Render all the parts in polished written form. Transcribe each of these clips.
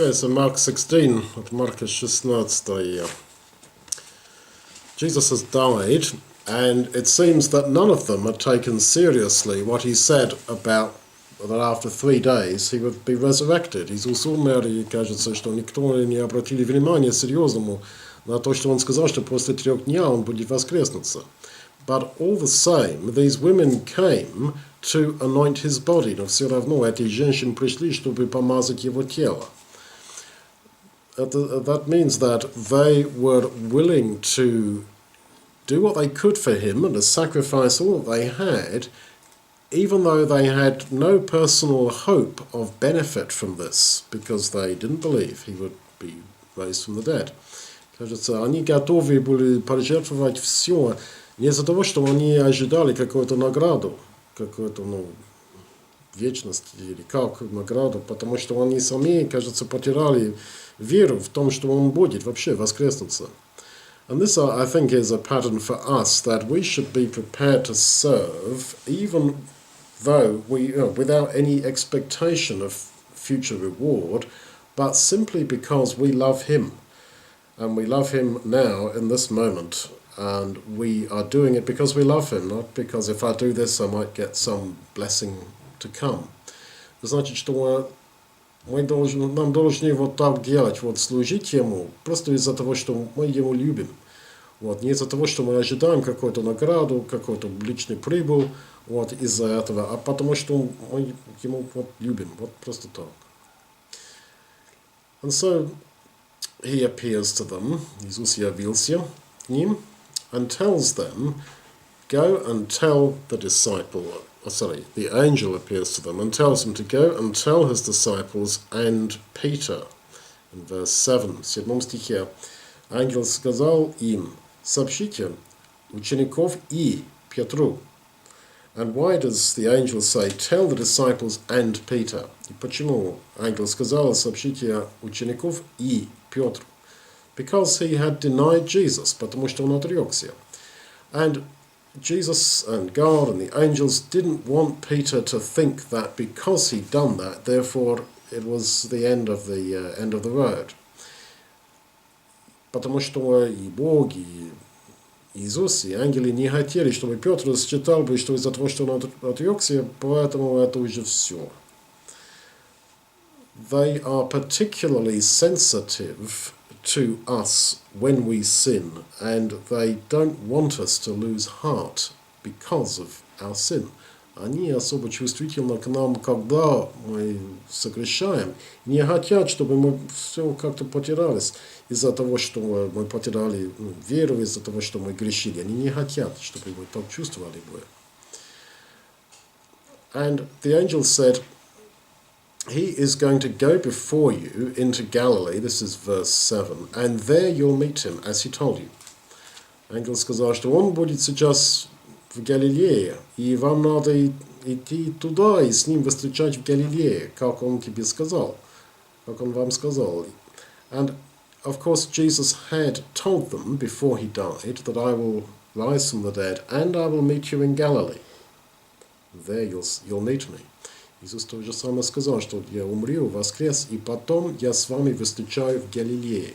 Okay, so Mark 16, от Марка 16. Jesus has died, and it seems that none of them had taken seriously what he said about that after 3 days he would be resurrected. Иисус умер, и кажется, что никто не обратили внимания серьезному на то, что он сказал, что после 3 дней он будет воскреснуться. But all the same, these women came to anoint his body. Но все равно эти женщины пришли, чтобы помазать его тело. That means that they were willing to do what they could for him and to sacrifice all that they had, even though they had no personal hope of benefit from this, because they didn't believe he would be raised from the dead. Кажется, они готовы были пожертвовать все не из-за того, что они ожидали какую-то награду, какую-то, вечность или как награду, потому что они сами, кажется, потеряли веру в том, что он будет вообще воскреснуться. And this, I think, is a pattern for us, that we should be prepared to serve, even though we, without any expectation of future reward, but simply because we love him. And we love him now in this moment. And we are doing it because we love him, not because if I do this, I might get some blessing to come. Значит, что нам должны вот так делать, вот служить ему, просто из-за того, что мы его любим. Вот, не из-за того, что мы ожидаем какую-то награду, какую-то личный прибыль, вот, из-за этого, а потому что мы ему вот любим, вот просто так. And so he appears to them, Иисус явился к ним, and tells them, go and tell the angel appears to them and tells them to go and tell his disciples and Peter. In verse 7, в 7 стихе, ангел сказал им, сообщите учеников и Петру. And why does the angel say, tell the disciples and Peter? И почему ангел сказал, сообщите учеников и Петру? Because he had denied Jesus, потому что он отрекся. And Jesus and God and the angels didn't want Peter to think that because he'd done that, therefore it was the end of the road. Потому что и Бог, и Иисус, и ангелы не хотели, чтобы Петр считал бы, что из-за того, что он отрекся, поэтому это уже все. They are particularly sensitive to us when we sin, and they don't want us to lose heart because of our sin. Они особо чувствительны к нам, когда мы согрешаем. Не хотят, чтобы мы все как-то потерялись из-за того, что мы потеряли веру, из-за того, что мы грешили. Они не хотят, чтобы мы так чувствовали бы. And the angel said, he is going to go before you into Galilee, this is verse 7, and there you'll meet him, as he told you. Ангел сказал, что он будет сейчас в Галилее, и вам надо идти туда и с ним встречать в Галилее, как он тебе сказал, как он вам сказал. And of course Jesus had told them before he died that I will rise from the dead and I will meet you in Galilee. There you'll meet me. Иисус то же самое сказал, что я умру, воскрес, и потом я с вами встречаю в Галилее.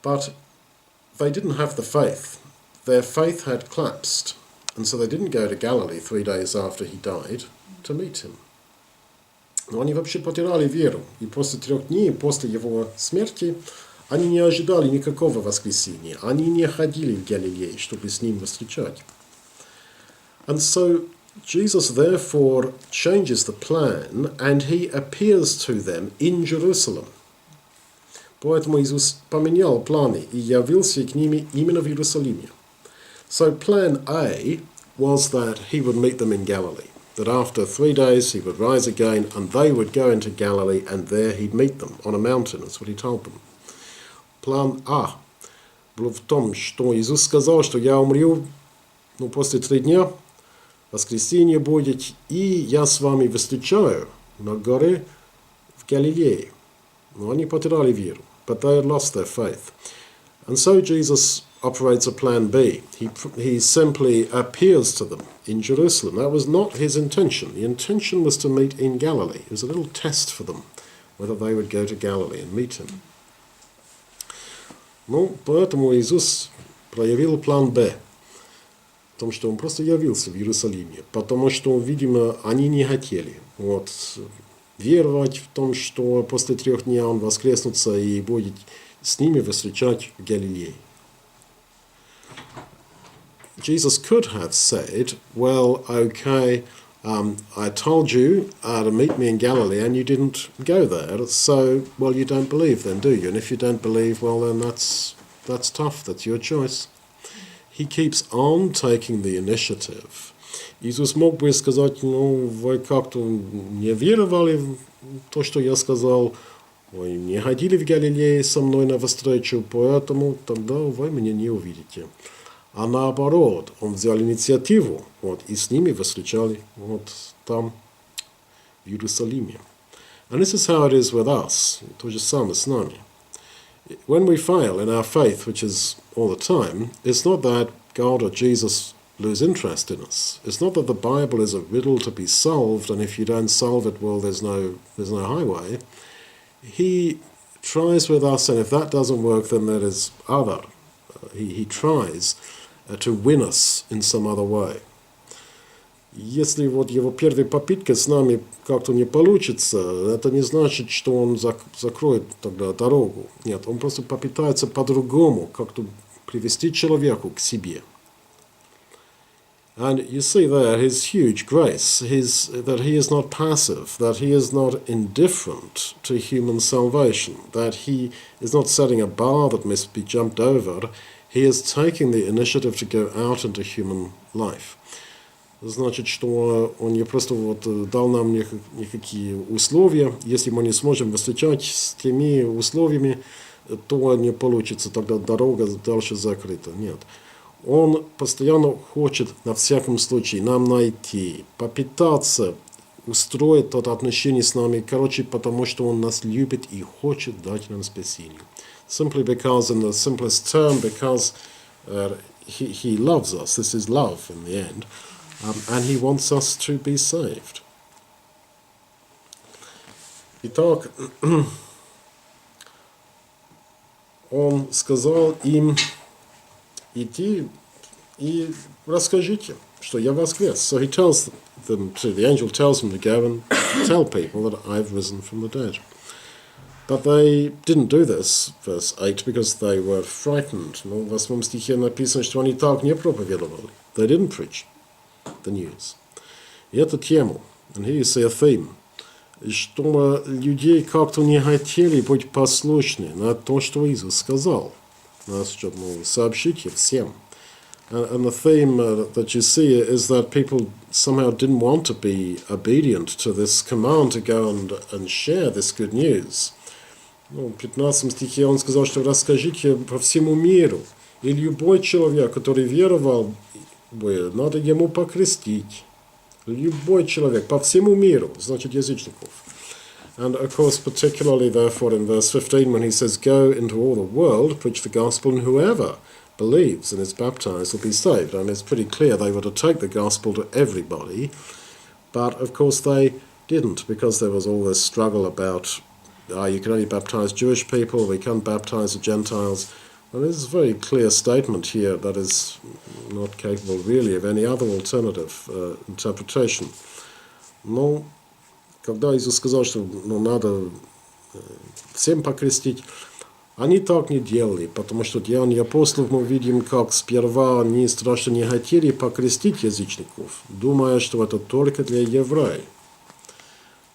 But they didn't have the faith. Their faith had collapsed, and so they didn't go to Galilee 3 days after he died to meet him. Но они вообще потеряли веру, и после 3 дней, после его смерти, они не ожидали никакого воскресения. Они не ходили в Галилей, чтобы с ним встречать. And so Jesus therefore changes the plan, and he appears to them in Jerusalem. Поэтому Иисус поменял планы и явился к ним именно в Иерусалиме. So plan A was that he would meet them in Galilee, that after 3 days he would rise again and they would go into Galilee and there he'd meet them on a mountain, that's what he told them. План А был в том, что Иисус сказал, что я умру, после 3 дня, воскресение будет, и я с вами встречаю на горе в Галилее. Но они потеряли веру, but they had lost their faith. And so Jesus operates a plan B. He simply appears to them in Jerusalem. That was not his intention. The intention was to meet in Galilee. It was a little test for them. whether they would go to Galilee and meet him. Ну, поэтому Иисус проявил план «Б», в том, что он просто явился в Иерусалиме, потому что, видимо, они не хотели веровать в том, что после 3 дней он воскреснется и будет с ними встречать в Галилее. Jesus could have said, well, okay, I told you to meet me in Galilee and you didn't go there, so, well, you don't believe then, do you? And if you don't believe, well, then that's tough, that's your choice. He keeps on taking the initiative. Иисус мог бы сказать, ну, вы как-то не веровали в то, что я сказал, вы не ходили в Галилее со мной на встречу, поэтому тогда вы меня не увидите. А наоборот, он взял инициативу, и с ними встречали там, в Иерусалиме. And this is how it is with us. То же самое с нами. When we fail in our faith, which is all the time, it's not that God or Jesus lose interest in us. It's not that the Bible is a riddle to be solved, and if you don't solve it, well, there's no highway. He tries with us, and if that doesn't work, then there is other. He tries to win us in some other way. Если его первая попытка с нами как-то не получится, это не значит, что он закроет тогда дорогу. Нет, он просто попытается по-другому как-то привести человека к себе. And you see there his huge grace, that he is not passive, that he is not indifferent to human salvation, that he is not setting a bar that must be jumped over. He is taking the initiative to go out into human life. Значит, что он не просто дал нам никакие условия. Если мы не сможем встречать с теми условиями, то не получится, тогда дорога дальше закрыта. Нет. Он постоянно хочет, на всяком случае, нам найти, попытаться устроить это отношение с нами, потому что он нас любит и хочет дать нам спасение. Simply because, in the simplest term, because he loves us. This is love in the end. And he wants us to be saved. Итак, он сказал им идти и расскажите, что я воскрес. So he tells them the angel tells them to go and tell people that I've risen from the dead. But they didn't do this, verse 8, because they were frightened. Но в 8 стихе написано, что они так не проповедовали. They didn't preach the news. И эту тему, and here you see a theme, что людей как-то не хотели быть послушны на то, что Иисус сказал. Чтобы сообщить всем. And the theme that you see is that people somehow didn't want to be obedient to this command to go and share this good news. В 15 стихе он сказал, что расскажите по всему миру. И любой человек, который веровал, надо ему покрестить. Любой человек по всему миру, значит язычников. And of course, particularly therefore in verse 15 when he says, go into all the world, preach the gospel, and whoever believes and is baptized will be saved. And it's pretty clear they were to take the gospel to everybody, but of course they didn't, because there was all this struggle about, you can only baptize Jewish people, we can't baptize the Gentiles. And this is a very clear statement here that is not capable really of any other alternative interpretation. Но когда Иисус сказал, что надо всем покрестить, они так не делали, потому что Деяния апостолов мы видим, как сперва они страшно не хотели покрестить язычников, думая, что это только для евреев.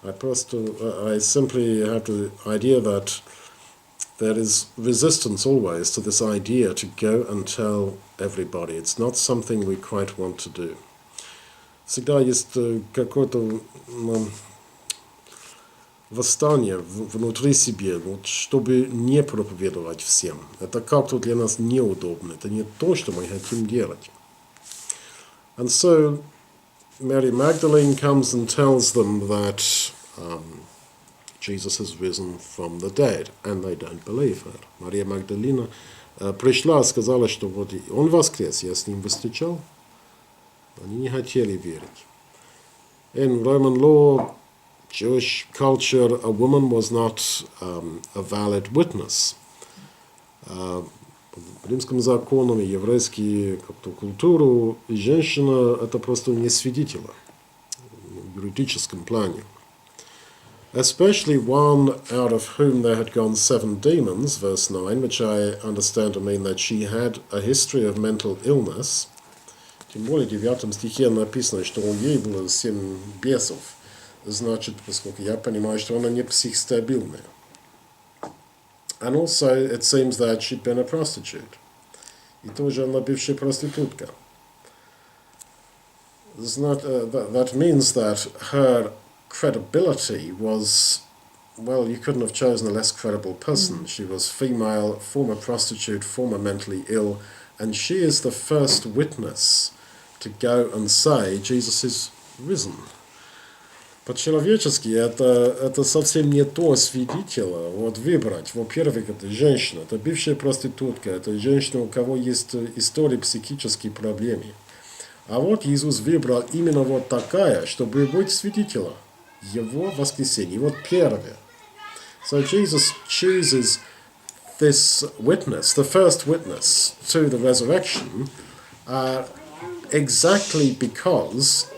I simply have the idea that there is resistance always to this idea to go and tell everybody. It's not something we quite want to do. Всегда есть какое-то восстание внутри себя, чтобы не проповедовать всем. Это как-то для нас неудобно. Это не то, что мы хотим делать. And so Mary Magdalene comes and tells them that Jesus has risen from the dead, and they don't believe her. Мария Магдалина пришла и сказала, что он воскрес, я с ним встречал. Они не хотели верить. In Roman law, Jewish culture, a woman was not a valid witness. По римским законам и еврейскую культуру женщина это просто не свидетель в юридическом плане. Especially one out of whom there had gone 7 demons, verse 9, which I understand to mean that she had a history of mental illness. Тем более в 9 стихе написано, что у ней было 7 бесов. Значит, поскольку я понимаю, что она не психостабильная. And also it seems that she'd been a prostitute. И тоже она бывшая проститутка. That means that her credibility was, well, you couldn't have chosen a less credible person. She was female, former prostitute, former mentally ill, and she is the first witness to go and say Jesus is risen. По-человечески это совсем не то свидетело. Вот выбрать, во-первых, это женщина, это бывшая проститутка, это женщина, у кого есть история психических проблем. А вот Иисус выбрал именно вот такая, чтобы быть свидетелем Его воскресения. Вот первое. So Jesus chooses this witness, the first witness to the resurrection, exactly because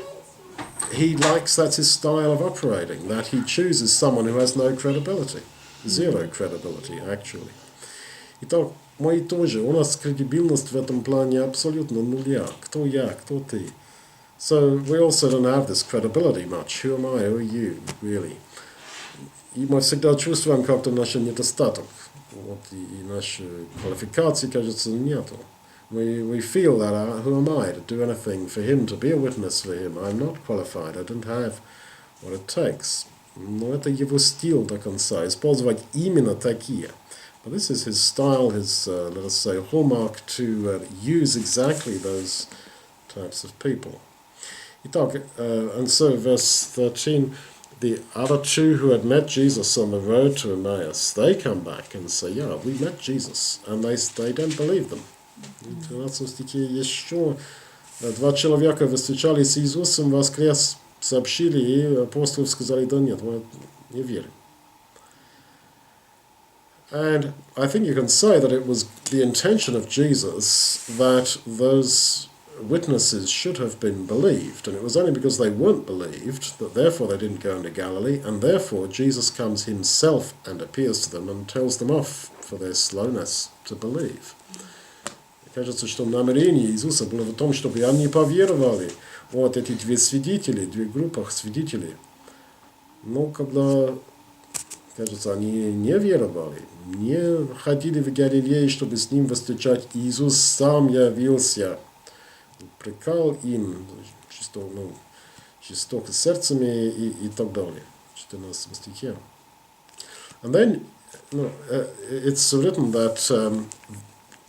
he likes, that's his style of operating, that he chooses someone who has no credibility. Zero credibility, actually. Итак, мы тоже, у нас кредибильность в этом плане абсолютно нуля. Кто я, кто ты? So we also don't have this credibility much. Who am I? Who are you, really? И мы всегда чувствуем как-то наш недостаток. Вот, и наши квалификации, кажется, нету. We feel that, who am I to do anything for him, to be a witness for him? I'm not qualified. I don't have what it takes. Но это его стиль до конца, использовать именно такие. But this is his style, his, let us say, hallmark to use exactly those types of people. Итак, and so verse 13, the other 2 who had met Jesus on the road to Emmaus, they come back and say, yeah, we met Jesus, and they don't believe them. В 13 стихе еще 2 человека встречались с Иисусом, воскрес, сообщили, и апостолы сказали, да нет, мы не верим. And I think you can say that it was the intention of Jesus that those witnesses should have been believed, and it was only because they weren't believed that therefore they didn't go into Galilee, and therefore Jesus comes himself and appears to them and tells them off for their slowness to believe. Кажется, что намерение Иисуса было в том, чтобы они поверовали. Вот эти 2 свидетели, 2 группы свидетелей. Но когда, кажется, они не веровали, не ходили в Галилею, чтобы с ним встречать, Иисус сам явился, прикал им жестоко сердцами и так далее. 14 стихе. And then it's written that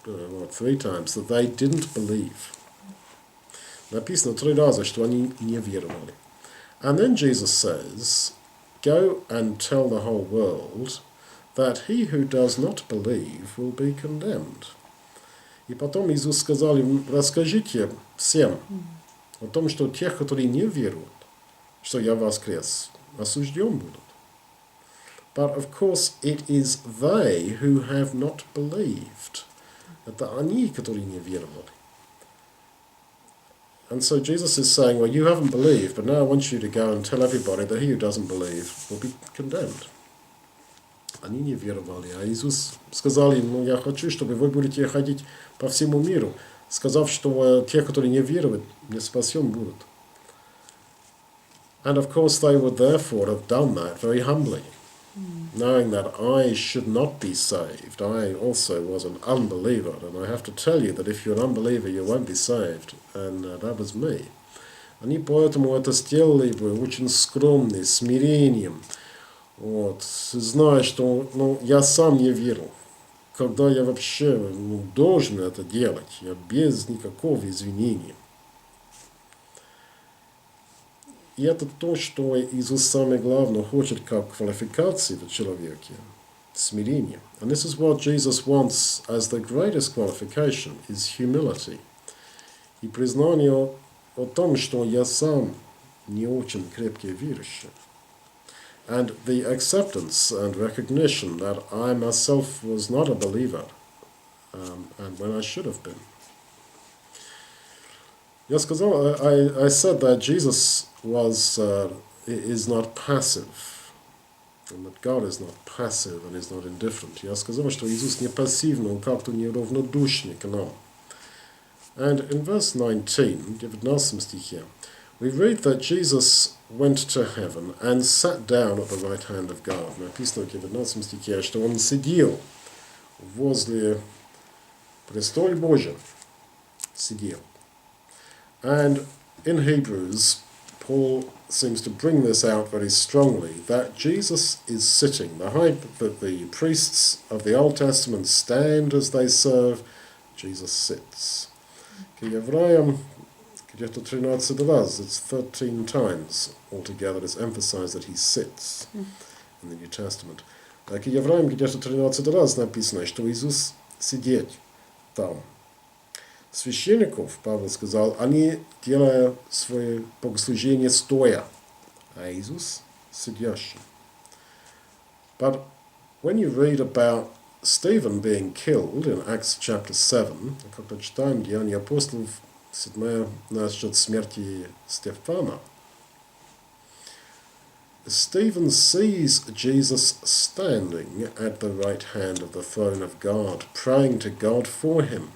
3 times that they didn't believe. Написано 3 раза, что они не веровали. And then Jesus says, go and tell the whole world that he who does not believe will be condemned. И потом Иисус сказал им, расскажите всем о том, что тех, которые не веруют, что я воскрес, осужден будут. But of course it is they who have not believed. Это они, которые не веровали. And so Jesus is saying, well, you haven't believed, but now I want you to go and tell everybody that he who doesn't believe will be condemned. Они не веровали, а Иисус сказал им, я хочу, чтобы вы будете ходить по всему миру, сказав, что те, которые не веруют, не спасен будут. And of course they would therefore have done that very humbly, knowing that I should not be saved. I also was an unbeliever, and I have to tell you that if you're an unbeliever, you won't be saved. And that was me. Они поэтому это сделали бы очень скромно, смирением, вот, зная, что я сам не верю. Когда я вообще должен это делать, я без никакого извинения. И это то, что Иисус самое главное хочет как квалификации в человеке. Смирение. And this is what Jesus wants as the greatest qualification, is humility. И признание о том, что я сам не очень крепкий верующий. and the acceptance and recognition that I myself was not a believer, and when I should have been. I said that Jesus is not passive, and that God is not passive and is not indifferent. Я сказал, что Иисус не пассивный, он как-то неравнодушный к нам. And in verse 19, 19 стихе, we read that Jesus went to heaven and sat down at the right hand of God. Написано в 19 стихе, что он сидел возле престола Божия. Сидел. And in Hebrews, Paul seems to bring this out very strongly, that Jesus is sitting. That the priests of the Old Testament stand as they serve, Jesus sits. К евреям где-то 13 раз, it's 13 times altogether, it's emphasized that he sits in the New Testament. К евреям где-то 13 раз написано, что Иисус сидит там. Священников, Павел сказал, они делают свое богослужение стоя, а Иисус сидящий. But when you read about Stephen being killed in Acts chapter 7, когда читаем Деяния апостолов 7 насчет смерти Стефана, Stephen sees Jesus standing at the right hand of the throne of God, praying to God for him.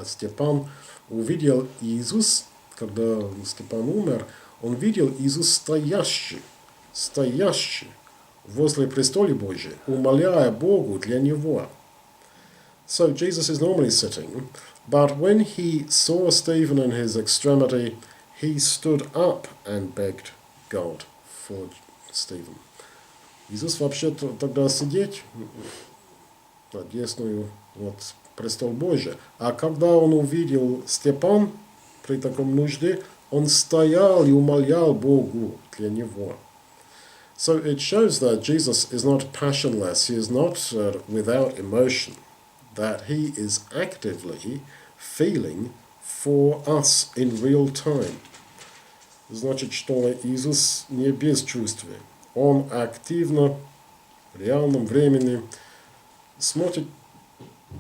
Степан увидел Иисус, когда Степан умер, он видел Иисус стоящий возле престола Божия, умоляя Богу для него. So Jesus is normally sitting, but when he saw Stephen in his extremity, he stood up and begged God for Stephen. Иисус вообще тогда сидеть на десную престол Божий. А когда он увидел Степан при таком нужде, он стоял и умолял Богу для него. So it shows that Jesus is not passionless, he is not without emotion, that he is actively feeling for us in real time. Значит, что Иисус не бесчувствие. Он активно, в реальном времени смотрит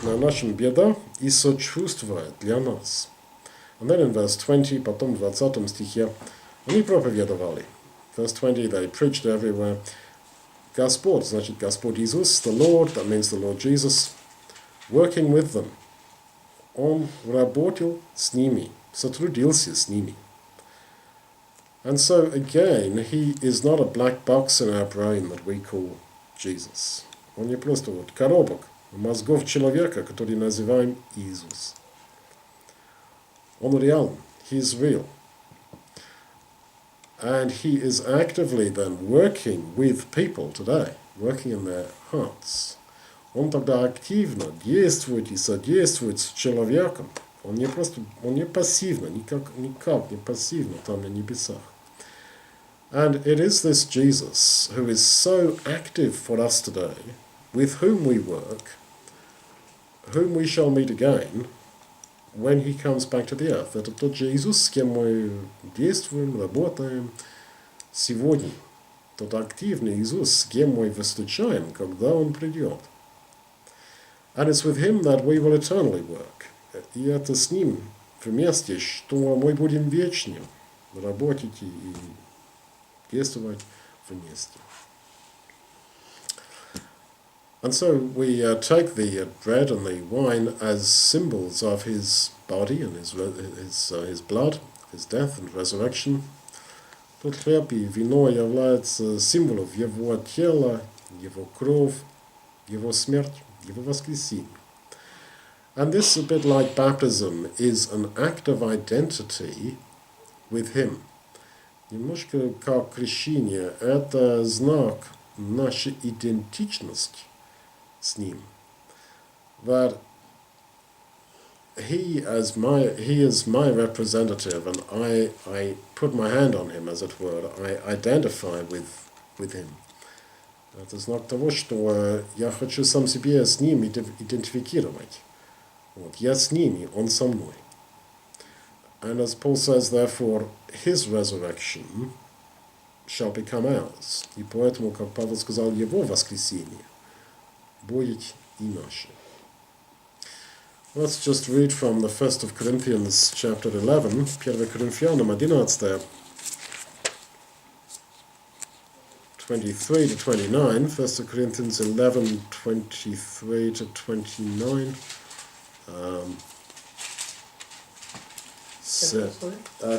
на наши беда и сочувствует для нас. And then in verse 20, потом в 20 стихе, они проповедовали. Verse 20, they preached everywhere. Господь, значит, Господь Иисус, the Lord, that means the Lord Jesus, working with them. Он работал с ними, сотрудился с ними. And so, again, he is not a black box in our brain that we call Jesus. Он не просто коробок мозгов человека, который называем Иисус. Он реален. He is real. And he is actively then working with people today, working in their hearts. Он тогда активно действует и содействует с человеком. Он не пассивно, никак не пассивно там на небесах. And it is this Jesus who is so active for us today, with whom we work, whom we shall meet again when he comes back to the earth. Это тот же Иисус, с кем мы действуем, работаем сегодня. Тот активный Иисус, с кем мы встречаем, когда он придет. And it's with him that we will eternally work. И это с ним вместе, что мы будем вечно работать и действовать вместе. And so we take the bread and the wine as symbols of his body and his blood, his death and resurrection. Тот хлеб и вино являются символом его тела, его кровь, его смерть, его воскресение. And this, a bit like baptism, is an act of identity with him. Немножко как крещение, это знак нашей идентичности с ним. That he is my representative, and I put my hand on him, as it were. I identify with him. Это знак того, что я хочу сам себе с ним идентифицировать. Вот, я с ними, он со мной. And as Paul says, therefore, his resurrection shall become ours. И поэтому, как Павел сказал, его воскресение будет и наше. Let's just read from the 1st of Corinthians chapter 11, 1 Коринфянам 11, 23 to 29, 1 Corinthians 11, 23 to 29.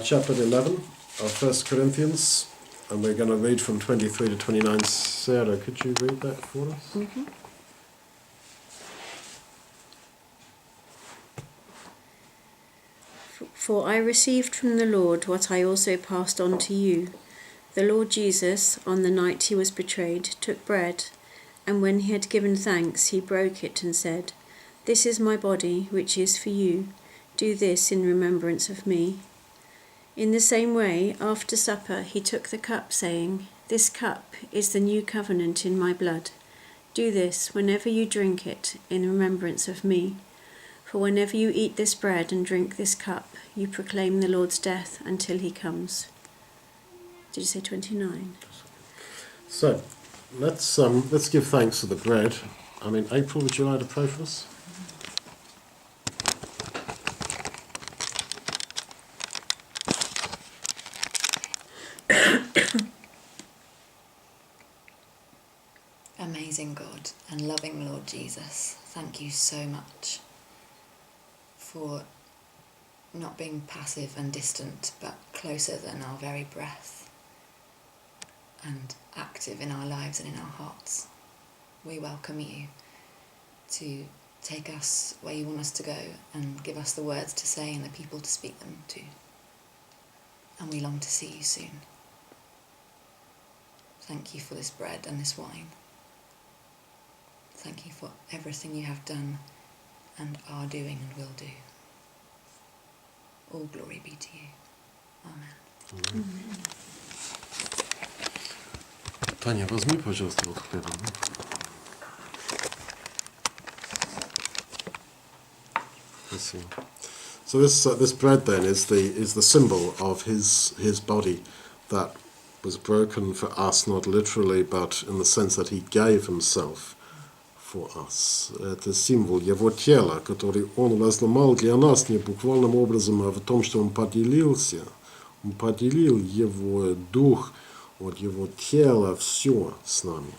Chapter 11 of 1 Corinthians, and we're going to read from 23 to 29. Sarah, could you read that for us? Mm-hmm. For I received from the Lord what I also passed on to you. The Lord Jesus, on the night he was betrayed, took bread, and when he had given thanks, he broke it and said, "This is my body, which is for you. Do this in remembrance of me." In the same way, after supper, he took the cup, saying, "This cup is the new covenant in my blood. Do this whenever you drink it in remembrance of me. For whenever you eat this bread and drink this cup, you proclaim the Lord's death until he comes." Did you say 29? So, let's give thanks for the bread. April, would you like to pray for us? Amazing God and loving Lord Jesus, thank you so much for not being passive and distant, but closer than our very breath, and active in our lives and in our hearts. We welcome you to take us where you want us to go and give us the words to say and the people to speak them to. And we long to see you soon. Thank you for this bread and this wine. Thank you for everything you have done and are doing and will do. All glory be to you. Amen. Amen. Таня, возьми, пожалуйста, вот хлеба. So this bread then is the symbol of his body that was broken for us, not literally, but in the sense that he gave himself for us. Это символ его тела, который он разломал для нас не буквальным образом, а в том, что он поделился. Он поделил его дух от его тела, все с нами.